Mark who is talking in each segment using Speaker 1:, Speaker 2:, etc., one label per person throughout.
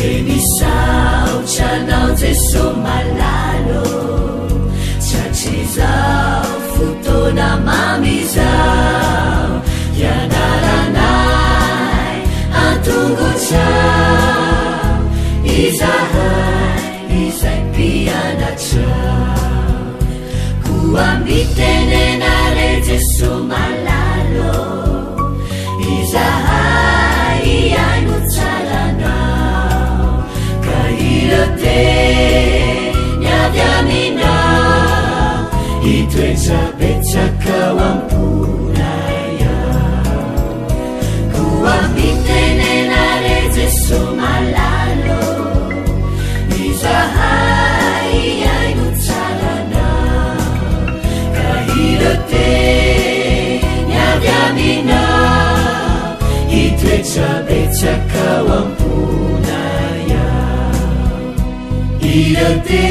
Speaker 1: enisaotranao jeso malalo tratrizao fotona mamizao ianaranay antongotrao izahay izay mpianatrao koambitenenare jeso malalo izahay iaino tsaranao ka irate niavy aminao itoetrabetsakao amponaya koambitenenare jeso malalo izahay iaino tsaranao ka irate niavy aminao itoetrabetsakao amponaya irate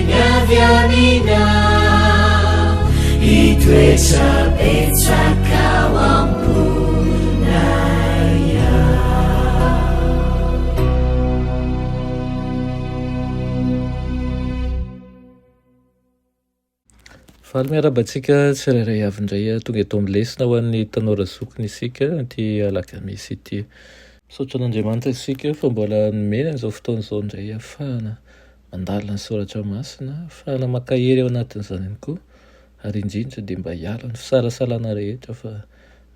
Speaker 1: niavy aminao itoetrabetsakao amponaya.
Speaker 2: Faly miarabantsika tsirairay avy indray tonga eto amin'ny lesina ho an'ny tanora zokiny isika ty alakamisy ity. Misaotra an'Andriamanitra isika fa mbola nomena an'izao fotoana izao indray ahafahana mandalina ny soratra masina, ahafahana maka hery ao anatin'izany ihany koa, ary indrindra dia mba hiala ny fisalasalana rehetra fa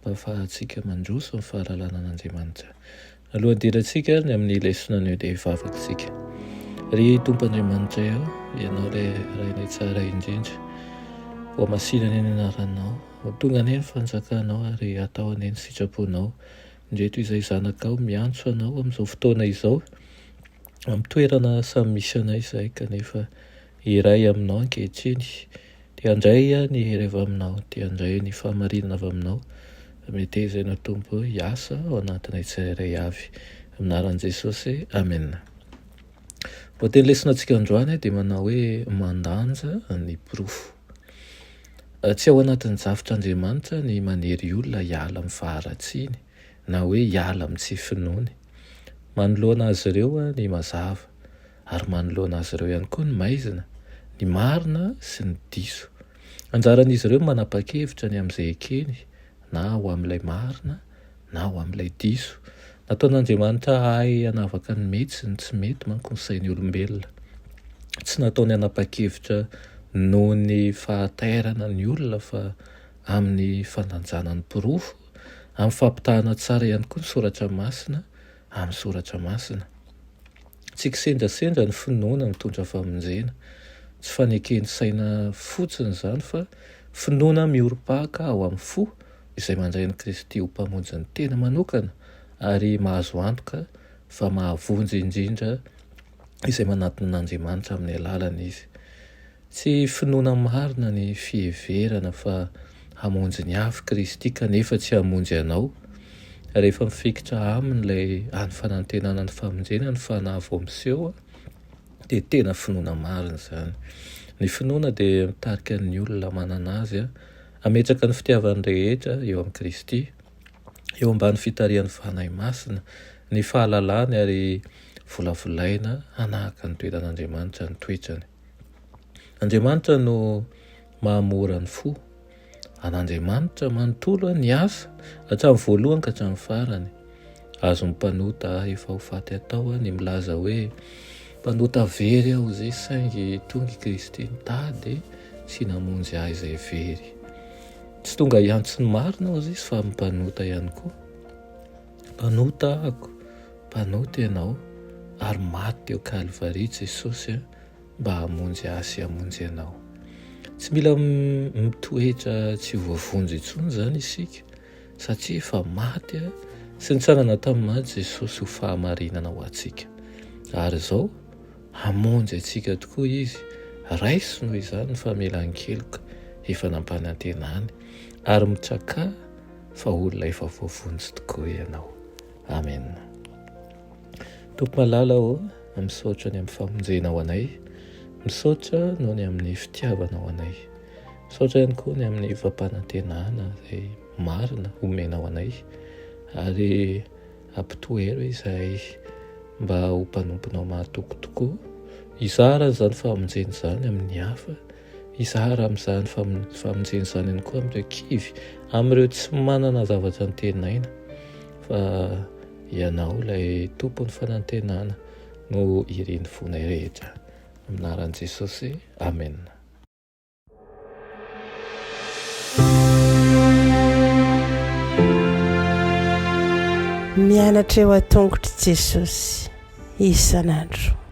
Speaker 2: mba ahafahantsika mandroso amin'ny fahalalana an'Andriamanitra. Alohan'ny dirantsika ny amin'ny lesona anio dia hivavakantsika. Ry Tompon'Andriamanitra eo, ianao ilay rainay tsara indrindra. Ho masinana eny anaranao, ho tonga ane ny fanjakanao ary atao ane ny sitraponao. Indreto izay zanakao miantso anao amin'izao fotoana izao, amin'ny toerana samy misy anay izay kanefa iray aminao ankehitriny. Dia handray ny hery avy aminao, dia handray ny fahamarinana avy aminao. Metezaina Tompo, hiasa ao anatinay tsirairay avy. Aminaran'i Jesosy, amen. Boaten'ny lesona antsika androany dia manao hoe mandanja ny porofo. Tsy ao anatin'ny zafitr'Andriamanitra ny manery olona hiala amin'ny faharatsiany na hoe hiala amin'ny tsy finoany. Manoloana azy ireo ny mazava ary manoloana azy ireo ihany koa ny maizina, ny marina sy ny diso. Anjaran'izy ireo manapa-kevitra ny amin'izay ekeny na ho amin'ilay marina na ho amin'ilay diso. Nataon'Andriamanitra ahay hanavaka ny mety sy ny tsy mety manko ny sain'ny olombelona. Tsy nataony hanapa-kevitra noho ny fahatairana ny olona fa amin'ny fandanjana ny porofo, amin'ny fampitahana tsara ihany koa ny soratra masina amin'ny soratra masina. Tsy kisendrasendra ny finoana mitondra famonjena, tsy fanekeny saina fotsiny izany fa finoana mihorom-pahaka ao amin'ny fo izay mandray ny Kristy ho mpamonjy ny tena manokana ary mahazo antoka fa mahavonjy indrindra izay manatona n'Andriamanitra amin'ny alalana izy. Tsy finoana marina ny fiheverana fa hamonjy ny afo Kristy kanefa tsy hamonjy anao. Rehefa mifikitra amin'ilay any fanantenana ny famonjena ny fanahy vao miseho dia tena finoana marina izany. Ny finoana dia mitarika ny olona manana azy hametraka ny fitiavany rehetra eo amin'ny Kristy, eo ambany fitarihan'ny fanahy masina, ny fahalalany ary volavolaina hanahaka ny toeran'Andriamanitra ny toetrany. Andriamanitra no mahamora ny fo. An'Andriamanitra manontolo ny asa hatramin'ny voalohany ka hatramin'ny farany. Azo mpanota efa ho faty atao ny milaza hoe mpanota very aho izay saingy tonga i Kristy nitady sy namonjy ahy izay very. Tsy tonga hiantso ny marina aho izy fa mpanota ihany koa. Mpanota ahako, mpanota ianao ary maty teo Kalvaria Jesosy mba hamonjy ahy sy hamonjy anao. Tsy mila mitoetra tsy voavonjy intsony izany isika satria efa maty sy nitsangana tamin'ny maty Jesosy ho fahamarinana ho antsika. Ary izao hamonjy antsika tokoa izy, raiso noho izany ny famelan-keloka efa nampanantenany ary mitsaka fa olona efa voavonjy tokoa ianao. Amen. Tompo malala misaotra ny amin'ny famonjena ho anay, misaotra noho ny amin'ny fitiavana ho anay, misaotra ihany koa ny amin'ny fampanantenana izay marina omena ho anay, ary ampitohery izay mba ho mpanomponao mahatoky tokoa. Izara zany famonjeny zany amin'ny hafa, izara amin'izany famonjeny zany ihany koa amin'ireo kivy, amin'ireo tsy manana zavatra nitenaina, fa ianao ilay tompon'ny fanantenana no ireny fonay rehetra. Aminaran'i Jesosy, amen.
Speaker 3: Mianatra eo an-tongotry Jesosy isan'andro.